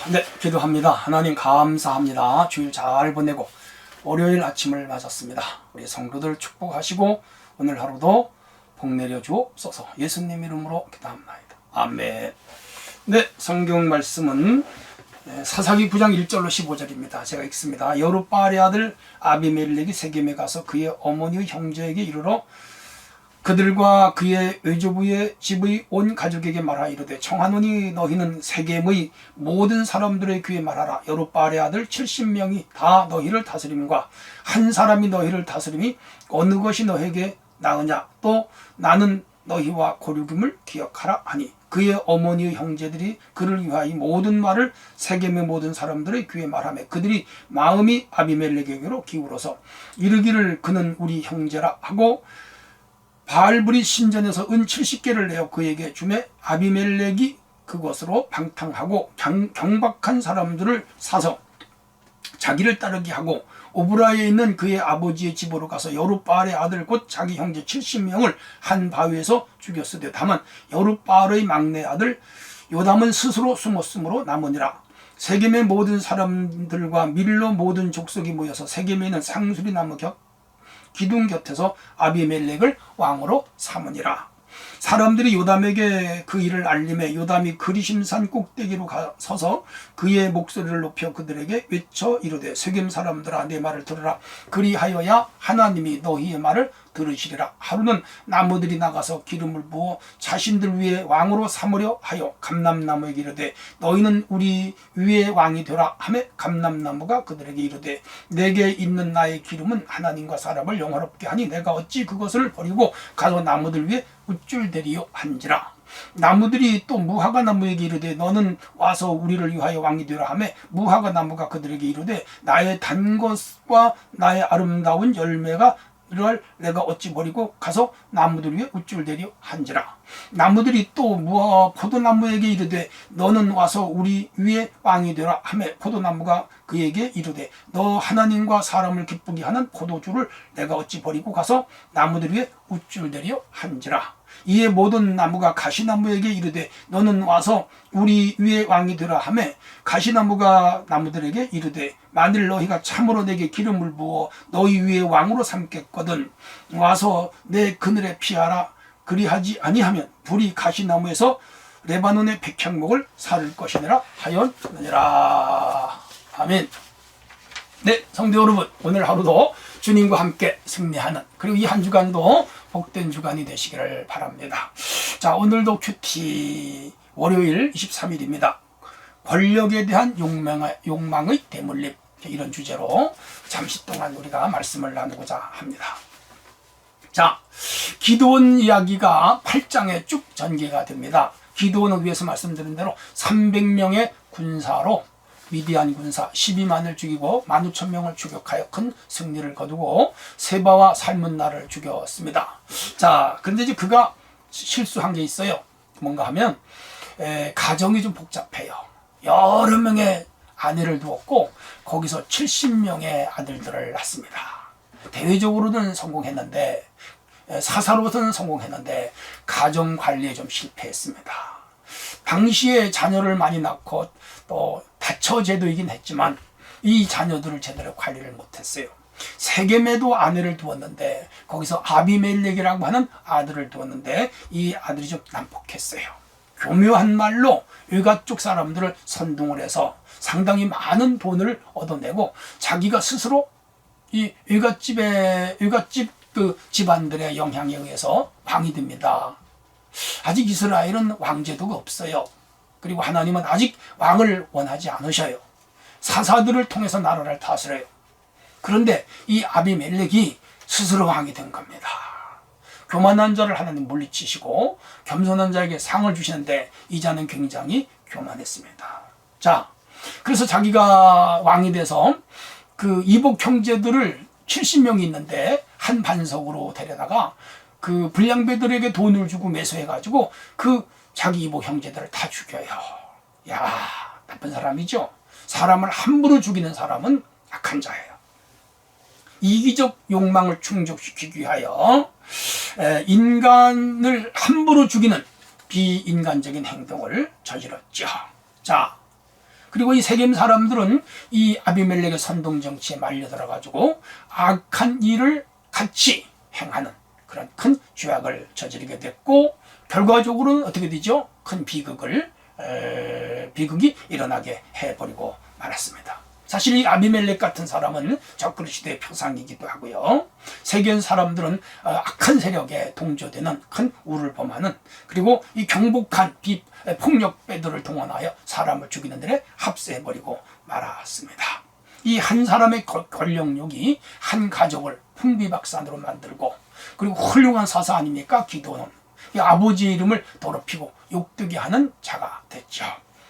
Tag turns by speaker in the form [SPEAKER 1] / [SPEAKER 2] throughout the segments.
[SPEAKER 1] 네, 기도합니다. 하나님 감사합니다. 주일 잘 보내고 월요일 아침을 맞았습니다. 우리 성도들 축복하시고 오늘 하루도 복 내려 주옵소서. 예수님 이름으로 기도합니다. 아멘. 네, 성경 말씀은 사사기 9장 1절로 15절입니다. 제가 읽습니다. 여룻바알의 아들 아비멜렉이 세겜에 가서 그의 어머니의 형제에게 이르러 그들과 그의 외조부의 집의 온 가족에게 말하 이르되 청하노니 너희는 세겜의 모든 사람들의 귀에 말하라. 여룻바알의 아들 70명이 다 너희를 다스림과 한 사람이 너희를 다스림이 어느 것이 너에게 나으냐. 또 나는 너희와 고륙임을 기억하라 하니 그의 어머니의 형제들이 그를 위하여 모든 말을 세겜의 모든 사람들의 귀에 말하며 그들이 마음이 아비멜렉에게로 기울어서 이르기를 그는 우리 형제라 하고 바알브리 신전에서 은 70개를 내어 그에게 주매 아비멜렉이 그것으로 방탕하고 경박한 사람들을 사서 자기를 따르게 하고 오브라에 있는 그의 아버지의 집으로 가서 여룻바알의 아들 곧 자기 형제 70명을 한 바위에서 죽였으되 다만 여룻바알의 막내 아들 요담은 스스로 숨었으므로 남으니라. 세겜의 모든 사람들과 밀로 모든 족속이 모여서 세겜에 있는 상수리 나무 기둥 곁에서 아비멜렉을 왕으로 삼으니라. 사람들이 요담에게 그 일을 알림해 요담이 그리심산 꼭대기로 서서 그의 목소리를 높여 그들에게 외쳐 이르되 세겜 사람들아 내 말을 들으라. 그리하여야 하나님이 너희의 말을 들으시리라. 하루는 나무들이 나가서 기름을 부어 자신들 위에 왕으로 삼으려 하여 감람나무에게 이르되 너희는 우리 위에 왕이 되라 하며 감람나무가 그들에게 이르되 내게 있는 나의 기름은 하나님과 사람을 영화롭게 하니 내가 어찌 그것을 버리고 가서 나무들 위에 우쭐대리요 한지라. 나무들이 또 무화과 나무에게 이르되 너는 와서 우리를 위하여 왕이 되라 하며 무화과 나무가 그들에게 이르되 나의 단 것과 나의 아름다운 열매가 이를 내가 어찌 버리고 가서 나무들 위에 우쭐대려 한지라. 나무들이 또 포도나무에게 이르되 너는 와서 우리 위에 왕이 되라 하며 포도나무가 그에게 이르되 너 하나님과 사람을 기쁘게 하는 포도주를 내가 어찌 버리고 가서 나무들 위에 우쭐대려 한지라. 이에 모든 나무가 가시나무에게 이르되 너는 와서 우리 위에 왕이 되라 하며 가시나무가 나무들에게 이르되 만일 너희가 참으로 내게 기름을 부어 너희 위에 왕으로 삼겠거든 와서 내 그늘에 피하라. 그리하지 아니하면 불이 가시나무에서 레바논의 백향목을 사를 것이니라 하였느니라. 아멘. 네, 성도 여러분, 오늘 하루도 주님과 함께 승리하는 그리고 이 한 주간도 복된 주간이 되시기를 바랍니다. 자, 오늘도 큐티 월요일 23일입니다. 권력에 대한 욕망의 대물림, 이런 주제로 잠시 동안 우리가 말씀을 나누고자 합니다. 자, 기드온 이야기가 8장에 쭉 전개가 됩니다. 기드온을 위해서 말씀드린 대로 300명의 군사로 미디안 군사 12만을 죽이고 15,000명을 추격하여 큰 승리를 거두고 세바와 살문나를 죽였습니다. 자, 그런데 이제 그가 실수한 게 있어요. 뭔가 하면 가정이 좀 복잡해요. 여러 명의 아내를 두었고 거기서 70명의 아들들을 낳습니다. 대외적으로는 성공했는데 사사로서는 성공했는데 가정 관리에 좀 실패했습니다. 당시에 자녀를 많이 낳고 또 다처제도이긴 했지만 이 자녀들을 제대로 관리를 못했어요. 세겜에도 아내를 두었는데 거기서 아비멜렉이라고 하는 아들을 두었는데 이 아들이 좀 난폭했어요. 교묘한 말로 외가 쪽 사람들을 선동을 해서 상당히 많은 돈을 얻어내고 자기가 스스로 이 외갓집 그 집안들의 영향에 의해서 왕이 됩니다. 아직 이스라엘은 왕제도가 없어요. 그리고 하나님은 아직 왕을 원하지 않으셔요. 사사들을 통해서 나라를 다스려요. 그런데 이 아비멜렉이 스스로 왕이 된 겁니다. 교만한 자를 하나님 물리치시고 겸손한 자에게 상을 주시는데 이 자는 굉장히 교만했습니다. 자, 그래서 자기가 왕이 돼서 그 이복 형제들을 70명이 있는데 한 반석으로 데려다가 그 불량배들에게 돈을 주고 매수해가지고 그 자기 이복 형제들을 다 죽여요. 야, 나쁜 사람이죠. 사람을 함부로 죽이는 사람은 악한 자예요. 이기적 욕망을 충족시키기 위하여 인간을 함부로 죽이는 비인간적인 행동을 저질렀죠. 자, 그리고 이 세겜 사람들은 이 아비멜렉의 선동 정치에 말려들어 가지고 악한 일을 같이 행하는 그런 큰 죄악을 저지르게 됐고, 결과적으로는 어떻게 되죠? 큰 비극이 일어나게 해버리고 말았습니다. 사실 이 아비멜렉 같은 사람은 적그리 시대의 표상이기도 하고요. 세겜 사람들은 악한 세력에 동조되는 큰 우를 범하는, 그리고 이 경복한 폭력배들을 동원하여 사람을 죽이는 데에 합세해버리고 말았습니다. 이 한 사람의 권력욕이 한 가족을 풍비박산으로 만들고, 그리고 훌륭한 사사 아닙니까? 기도는 이 아버지의 이름을 더럽히고 욕되게 하는 자가 됐죠.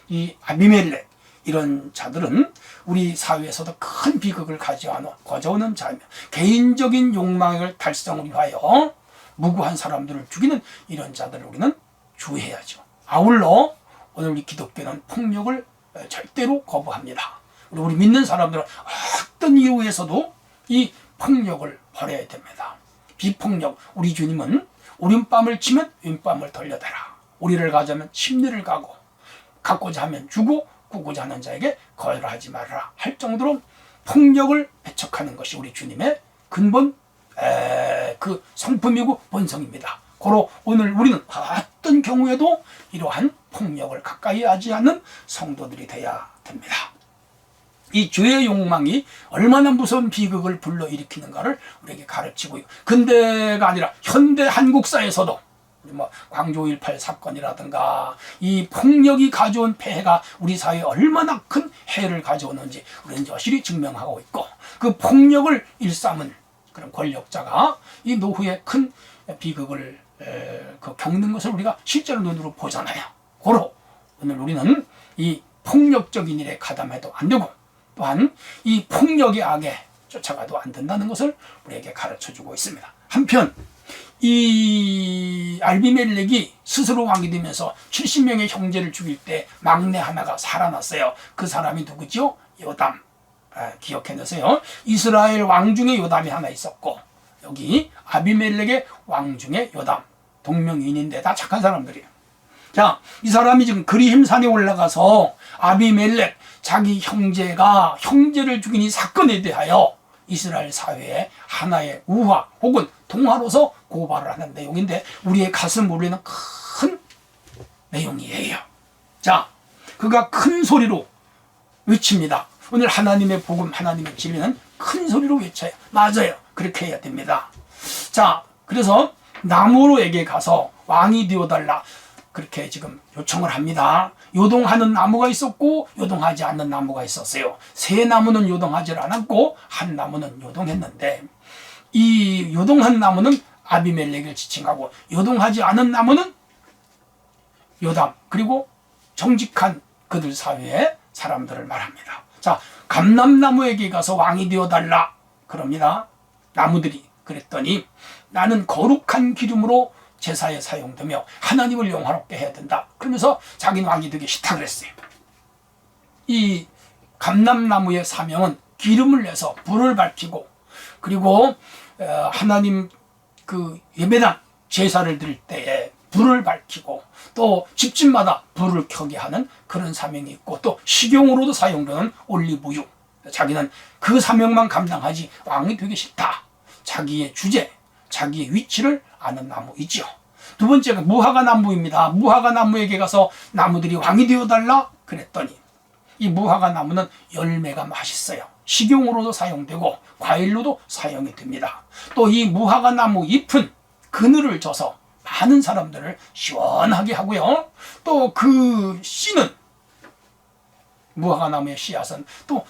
[SPEAKER 1] 이 아비멜렉, 이런 자들은 우리 사회에서도 큰 비극을 가져오는 자이며, 개인적인 욕망을 달성을 위하여 무고한 사람들을 죽이는 이런 자들을 우리는 주의해야죠. 아울러 오늘 우리 기독교는 폭력을 절대로 거부합니다. 우리 믿는 사람들은 어떤 이유에서도 이 폭력을 버려야 됩니다. 비폭력, 우리 주님은 오른밤을 치면 왼밤을 돌려대라. 우리를 가자면 침례를 가고, 갖고자 하면 주고, 꾸고자 하는 자에게 거절하지 말아라 할 정도로 폭력을 배척하는 것이 우리 주님의 근본 그 성품이고 본성입니다. 고로 오늘 우리는 어떤 경우에도 이러한 폭력을 가까이 하지 않는 성도들이 되어야 됩니다. 이 죄의 욕망이 얼마나 무서운 비극을 불러일으키는가를 우리에게 가르치고요. 근대가 아니라 현대 한국사에서도 광주 5.18 사건이라든가 이 폭력이 가져온 폐해가 우리 사회에 얼마나 큰 해를 가져오는지 우리는 여실히 증명하고 있고, 그 폭력을 일삼은 그런 권력자가 이 노후에 큰 비극을 겪는 것을 우리가 실제로 눈으로 보잖아요. 고로 오늘 우리는 이 폭력적인 일에 가담해도 안 되고, 또한 이 폭력의 악에 쫓아가도 안 된다는 것을 우리에게 가르쳐주고 있습니다. 한편 이 아비멜렉이 스스로 왕이 되면서 70명의 형제를 죽일 때 막내 하나가 살아났어요. 그 사람이 누구죠? 요담. 기억해내세요. 이스라엘 왕 중에 요담이 하나 있었고, 여기 아비멜렉의 왕 중에 요담, 동명이인인데 다 착한 사람들이에요. 자, 이 사람이 지금 그리힘산에 올라가서 아비멜렉, 자기 형제를 죽인 이 사건에 대하여 이스라엘 사회에 하나의 우화 혹은 동화로서 고발을 하는 내용인데, 우리의 가슴 울리는 큰 내용이에요. 자, 그가 큰 소리로 외칩니다. 오늘 하나님의 복음, 하나님의 진리는 큰 소리로 외쳐요. 맞아요. 그렇게 해야 됩니다. 자, 그래서 나무로에게 가서 왕이 되어달라, 그렇게 지금 요청을 합니다. 요동하는 나무가 있었고 요동하지 않는 나무가 있었어요. 세 나무는 요동하지 않았고 한 나무는 요동했는데, 이 요동한 나무는 아비멜렉을 지칭하고 요동하지 않은 나무는 요담, 그리고 정직한 그들 사회의 사람들을 말합니다. 자, 감람나무에게 가서 왕이 되어달라 그럽니다. 나무들이 그랬더니 나는 거룩한 기름으로 제사에 사용되며 하나님을 영화롭게 해야 된다. 그러면서 자기는 왕이 되기 싫다 그랬어요. 이 감람나무의 사명은 기름을 내서 불을 밝히고, 그리고 하나님 그 예배당 제사를 드릴 때에 불을 밝히고, 또 집집마다 불을 켜게 하는 그런 사명이 있고, 또 식용으로도 사용되는 올리브유, 자기는 그 사명만 감당하지 왕이 되기 싫다. 자기의 주제, 자기의 위치를 아는 나무이지요. 두 번째가 무화과 나무입니다. 무화과 나무에게 가서 나무들이 왕이 되어달라 그랬더니, 이 무화과 나무는 열매가 맛있어요. 식용으로도 사용되고 과일로도 사용이 됩니다. 또 이 무화과 나무 잎은 그늘을 져서 많은 사람들을 시원하게 하고요. 또 그 씨는, 무화과 나무의 씨앗은 또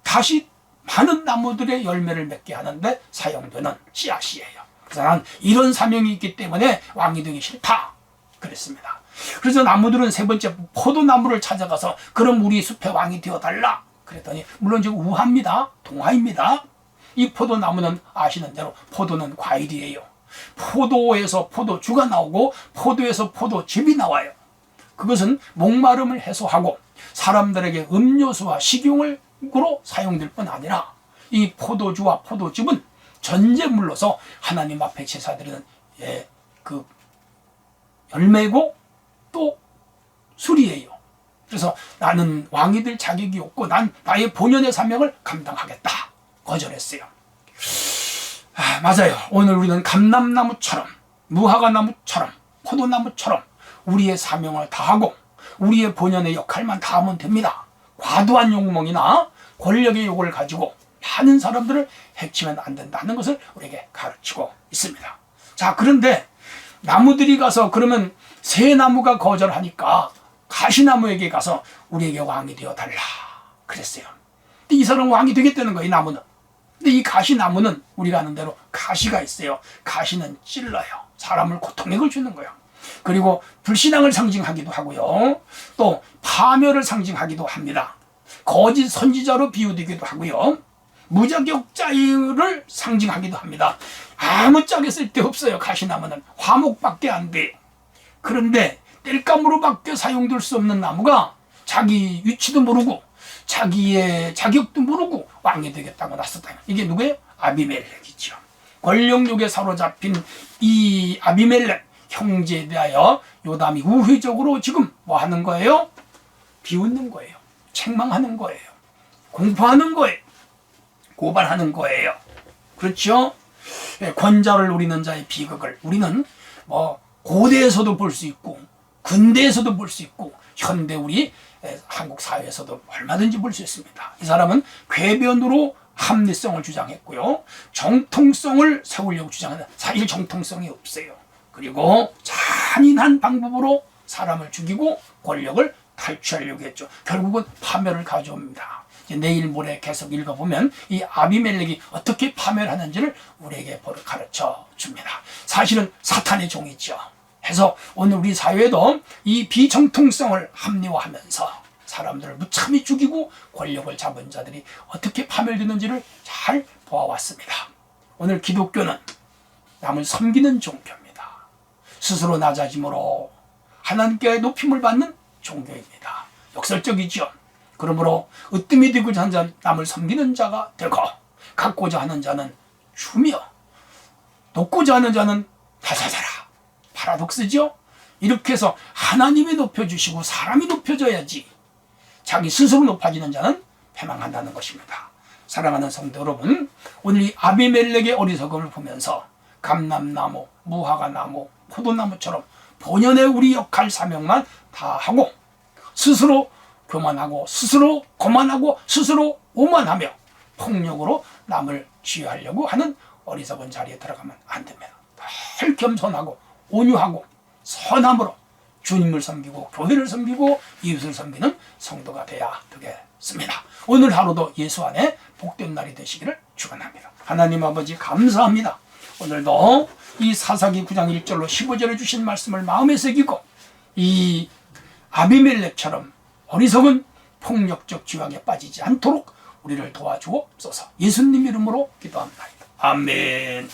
[SPEAKER 1] 다시 많은 나무들의 열매를 맺게 하는데 사용되는 씨앗이에요. 그래서 난 이런 사명이 있기 때문에 왕이 되기 싫다 그랬습니다. 그래서 나무들은 세 번째 포도나무를 찾아가서 그럼 우리 숲의 왕이 되어달라 그랬더니, 물론 지금 우화입니다. 동화입니다. 이 포도나무는 아시는 대로 포도는 과일이에요. 포도에서 포도주가 나오고 포도에서 포도즙이 나와요. 그것은 목마름을 해소하고 사람들에게 음료수와 식용으로 사용될 뿐 아니라, 이 포도주와 포도즙은 전제물로서 하나님 앞에 제사드리는 그 열매고 또 술이에요. 그래서 나는 왕이 될 자격이 없고 난 나의 본연의 사명을 감당하겠다. 거절했어요. 맞아요. 오늘 우리는 감람나무처럼, 무화과나무처럼, 포도나무처럼 우리의 사명을 다하고 우리의 본연의 역할만 다하면 됩니다. 과도한 욕망이나 권력의 욕을 가지고 많은 사람들을 해치면 안 된다는 것을 우리에게 가르치고 있습니다. 자, 그런데 나무들이 가서 그러면 새 나무가 거절하니까 가시나무에게 가서 우리에게 왕이 되어 달라 그랬어요. 근데 이 사람은 왕이 되겠다는 거예요, 이 나무는. 근데 이 가시나무는 우리가 아는 대로 가시가 있어요. 가시는 찔러요. 사람을 고통을 주는 거예요. 그리고 불신앙을 상징하기도 하고요. 또 파멸을 상징하기도 합니다. 거짓 선지자로 비유되기도 하고요. 무자격자를 상징하기도 합니다. 아무 짝에 쓸데없어요. 가시나무는 화목밖에 안 돼. 그런데 땔감으로밖에 사용될 수 없는 나무가 자기 위치도 모르고 자기의 자격도 모르고 왕이 되겠다고 나섰다. 이게 누구예요? 아비멜렉이죠. 권력욕에 사로잡힌 이 아비멜렉 형제에 대하여 요담이 우회적으로 지금 뭐 하는 거예요? 비웃는 거예요. 책망하는 거예요. 공포하는 거예요. 고발하는 거예요. 그렇죠? 권자를 노리는 자의 비극을 우리는 뭐 고대에서도 볼 수 있고 근대에서도 볼 수 있고 현대 우리 한국 사회에서도 얼마든지 볼 수 있습니다. 이 사람은 궤변으로 합리성을 주장했고요. 정통성을 세우려고 주장하는 사실 정통성이 없어요. 그리고 잔인한 방법으로 사람을 죽이고 권력을 탈취하려고 했죠. 결국은 파멸을 가져옵니다. 내일 모레 계속 읽어보면 이 아비멜렉이 어떻게 파멸하는지를 우리에게 가르쳐 줍니다. 사실은 사탄의 종이죠. 해서 오늘 우리 사회도 이 비정통성을 합리화하면서 사람들을 무참히 죽이고 권력을 잡은 자들이 어떻게 파멸되는지를 잘 보아왔습니다. 오늘 기독교는 남을 섬기는 종교입니다. 스스로 낮아짐으로 하나님께 높임을 받는 종교입니다. 역설적이죠. 그러므로 으뜸이 되고자 하는 자는 남을 섬기는 자가 되고 갖고자 하는 자는 주며 높고자 하는 자는 낮아져라. 파라독스죠. 이렇게 해서 하나님이 높여주시고 사람이 높여져야지 자기 스스로 높아지는 자는 패망한다는 것입니다. 사랑하는 성도 여러분, 오늘 이 아비멜렉의 어리석음을 보면서 감람나무, 무화과나무, 포도나무처럼 본연의 우리 역할 사명만 다 하고 스스로 교만하고 스스로 거만하고 스스로 오만하며 폭력으로 남을 지휘하려고 하는 어리석은 자리에 들어가면 안 됩니다. 늘 겸손하고 온유하고 선함으로 주님을 섬기고 교회를 섬기고 이웃을 섬기는 성도가 되어야 되겠습니다. 오늘 하루도 예수 안에 복된 날이 되시기를 축원합니다. 하나님 아버지 감사합니다. 오늘도 이 사사기 9장 1절로 15절에 주신 말씀을 마음에 새기고 이 아비멜렉처럼 어리석은 폭력적 지황에 빠지지 않도록 우리를 도와주옵소서. 예수님 이름으로 기도합니다. 아멘.